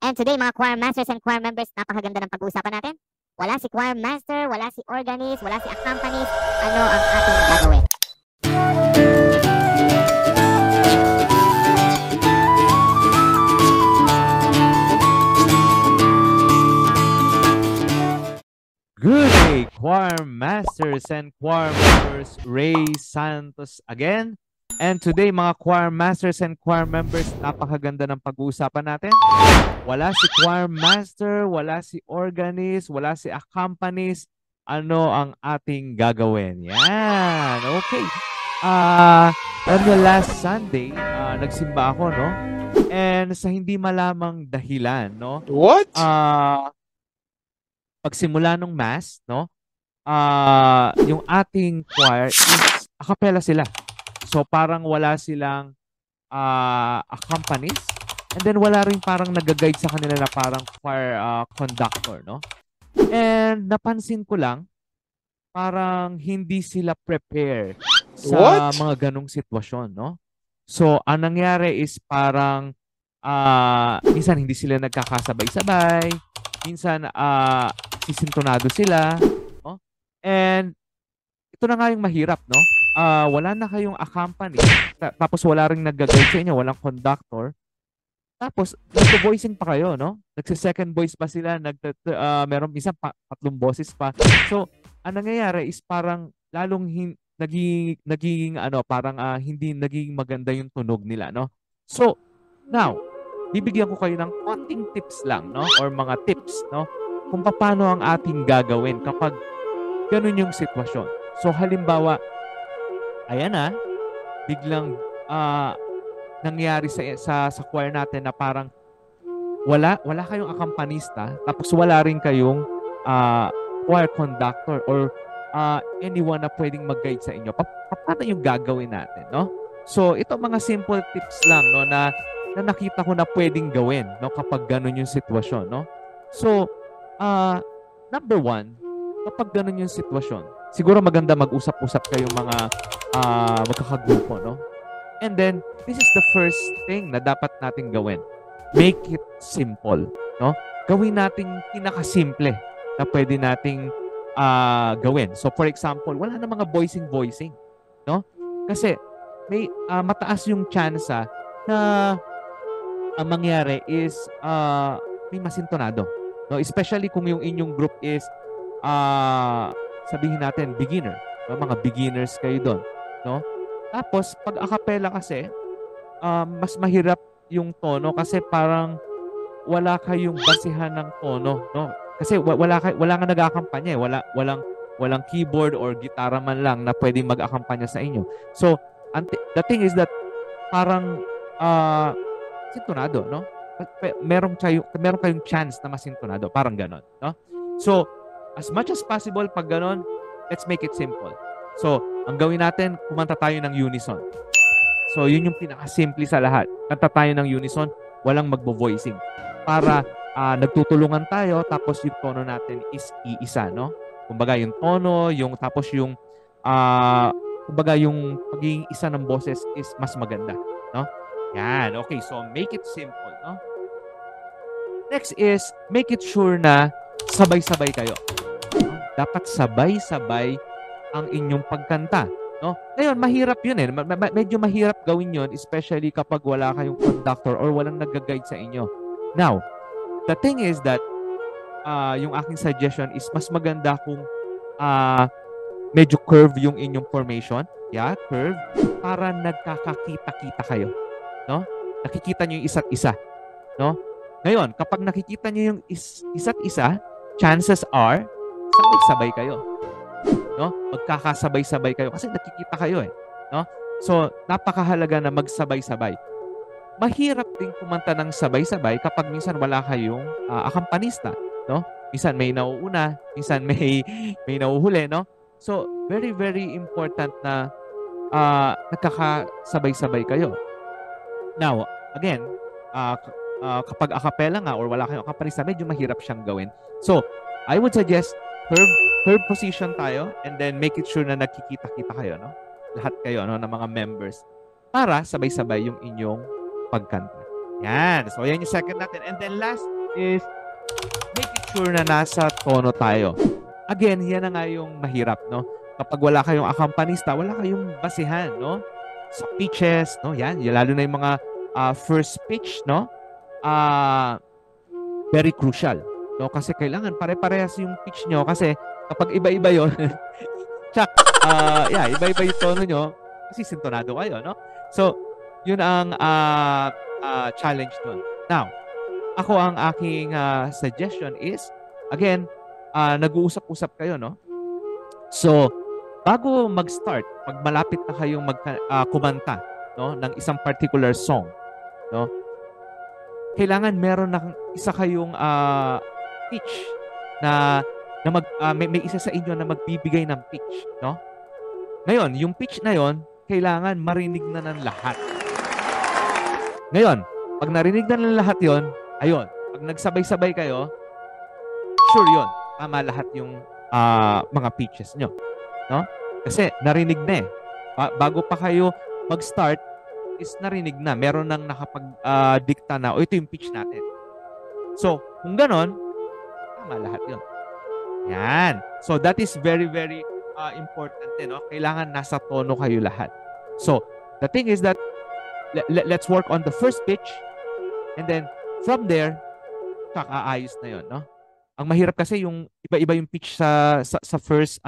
And today, mga choir masters and choir members, napakaganda ng pag-uusapan natin. Wala si choir master, wala si organist, wala si accompanist. Ano ang ating gagawin? Good day, choir masters and choir members. Ray Santos again. And today, mga choir masters and choir members, napakaganda ng pag-uusapan natin. Wala si choir master, wala si organist, wala si accompanist. Ano ang ating gagawin? Yan. Okay. On the last Sunday, nagsimba ako, no? And sa hindi malamang dahilan, no? What? Pagsimula ng mass, no? Yung ating choir is a cappella sila. So parang wala silang accompanist, and then wala rin parang nag-guide sa kanila na parang choir conductor, no? And napansin ko lang parang hindi sila prepare sa mga ganong sitwasyon, no? So ang nangyari is parang minsan hindi sila nagkakasabay-sabay, minsan sisintonado sila, no? And ito na nga yung mahirap, no? Wala na kayong accompany, tapos wala ring nag-guide sa inyo, walang conductor. Tapos nagvo-voicing pa kayo, no? Nagse-second voice pa sila, meron minsan tatlong boses pa. So, ang nangyayari is parang lalong nagiging parang hindi naging maganda yung tunog nila, no? So, now, bibigyan ko kayo ng konting tips lang, no? Or mga tips, no? Kung paano ang ating gagawin kapag ganun yung sitwasyon. So, halimbawa, ayan na, biglang nangyari sa choir natin na parang wala kayong accompanista, tapos wala rin kayong choir conductor or anyone na pwedeng mag-guide sa inyo. Paano yung gagawin natin, no? So, ito mga simple tips lang, no, na nakita ko na pwedeng gawin, no, kapag ganun yung sitwasyon, no? So, number one, kapag ganun yung sitwasyon, siguro maganda mag-usap-usap kayong mga magkakagrupo, no? And then, this is the first thing na dapat nating gawin. Make it simple, no? Gawin nating pinakasimple na pwede nating gawin. So, for example, wala na mga voicing, no? Kasi, may mataas yung chance na ang mangyari is may masintonado, no? Especially kung yung inyong group is sabihin natin beginner, no? Mga beginners kayo doon, no? Tapos pag a cappella kasi mas mahirap yung tono kasi parang wala kayong basihan ng tono, no? Kasi wala nga nag-akampanya, walang keyboard or gitara man lang na pwedeng mag-akampanya sa inyo. So the thing is that parang sintonado, no? Meron kayong chance na masintonado, parang ganon, no? So as much as possible, pag ganon, let's make it simple. So, ang gawin natin, kumanta tayo ng unison. So, yun yung pinakasimple sa lahat. Kanta tayo ng unison, walang magbo-voicing. Para nagtutulungan tayo, tapos yung tono natin is iisa, no? Kumbaga, yung tono, tapos yung, kumbaga, yung pagiging isa ng boses is mas maganda, no? Yan, okay. So, make it simple, no? Next is, make it sure na sabay-sabay kayo. Dapat sabay-sabay ang inyong pagkanta, no? Ngayon, mahirap yun eh. Medyo mahirap gawin yun, especially kapag wala kayong conductor or walang nag-guide sa inyo. Now, the thing is that yung aking suggestion is mas maganda kung medyo curve yung inyong formation. Yeah, curve. Para nagkakakita-kita kayo, no? Nakikita nyo yung isa't isa, no? Ngayon, kapag nakikita nyo yung isa't isa, chances are, sabay-sabay kayo, no? Magkakasabay-sabay kayo kasi nakikita kayo eh, no? So, napakahalaga na magsabay-sabay. Mahirap din kumanta ng sabay-sabay kapag minsan wala kayong akampanista, no? Minsan may nauuna, minsan may nauhuli, no? So, very, very important na nagkakasabay-sabay kayo. Now, again, kapag a cappella nga or wala kayong akampanista, medyo mahirap siyang gawin. So, I would suggest curve position tayo and then make it sure na nagkikita-kita kayo, no? Lahat kayo, no, ng mga members para sabay-sabay yung inyong pagkanta. Yan. So, yan yung second natin. And then last is making sure na nasa tono tayo. Again, yan na nga yung mahirap, no? Kapag wala kayong accompanista, wala kayong basihan, no? Sa pitches, no? Yan, lalo na yung mga first pitch, no? Very crucial, no? Kasi kailangan pare-parehas yung pitch nyo kasi kapag iba-iba yon, tsak, iba-iba yung tono nyo, kasi sintonado kayo, no? So, yun ang challenge doon. Now, ako ang aking suggestion is, again, nag-uusap-usap kayo, no? So, bago mag-start, pag malapit na kayong kumanta, no, ng isang particular song, no? Kailangan meron na isa kayong pitch na may isa sa inyo na magbibigay ng pitch, no? Ngayon, yung pitch na yon, kailangan marinig na ng lahat. Ngayon, pag narinig na ng lahat yon, ayun, pag nagsabay-sabay kayo, sure yon, tama lahat yung mga pitches nyo, no? Kasi narinig na eh. Bago pa kayo mag-start, is narinig na. Meron nang nakapag-dikta na, ito yung pitch natin. So, kung ganon, tama lahat yun. Yan. So, that is very, very important din, no? Kailangan nasa tono kayo lahat. So, the thing is that let's work on the first pitch and then from there, kakaayos na yun, no? Ang mahirap kasi yung iba-iba yung pitch sa first,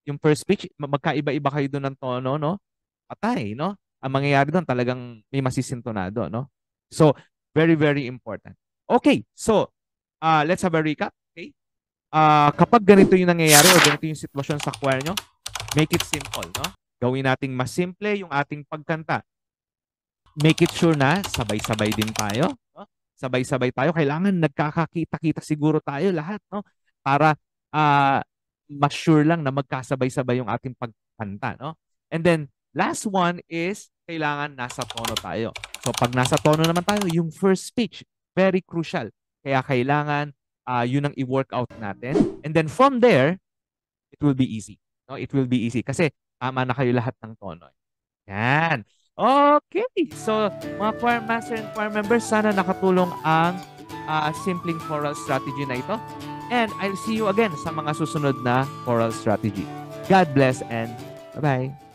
yung first pitch, magkaiba-iba kayo doon ng tono, no? Patay, no? Ang mangyayari doon talagang may masisintonado, no? So, very, very important. Okay, so, let's have a recap, okay? Kapag ganito yung nangyayari o ganito yung sitwasyon sa choir nyo, make it simple, no? Gawin nating mas simple yung ating pagkanta. Make it sure na sabay-sabay din tayo, no? Sabay-sabay tayo. Kailangan nagkakakita-kita siguro tayo lahat, no? Para mas sure lang na magkasabay-sabay yung ating pagkanta, no? And then, last one is kailangan nasa tono tayo. So, pag nasa tono naman tayo, yung first speech, very crucial. Kaya kailangan yun ang i-workout natin. And then from there, it will be easy. No? It will be easy kasi tama na kayo lahat ng tono. Yan. Okay. So, mga choir master and choir members, sana nakatulong ang simpleng choral strategy na ito. And I'll see you again sa mga susunod na choral strategy. God bless and bye-bye.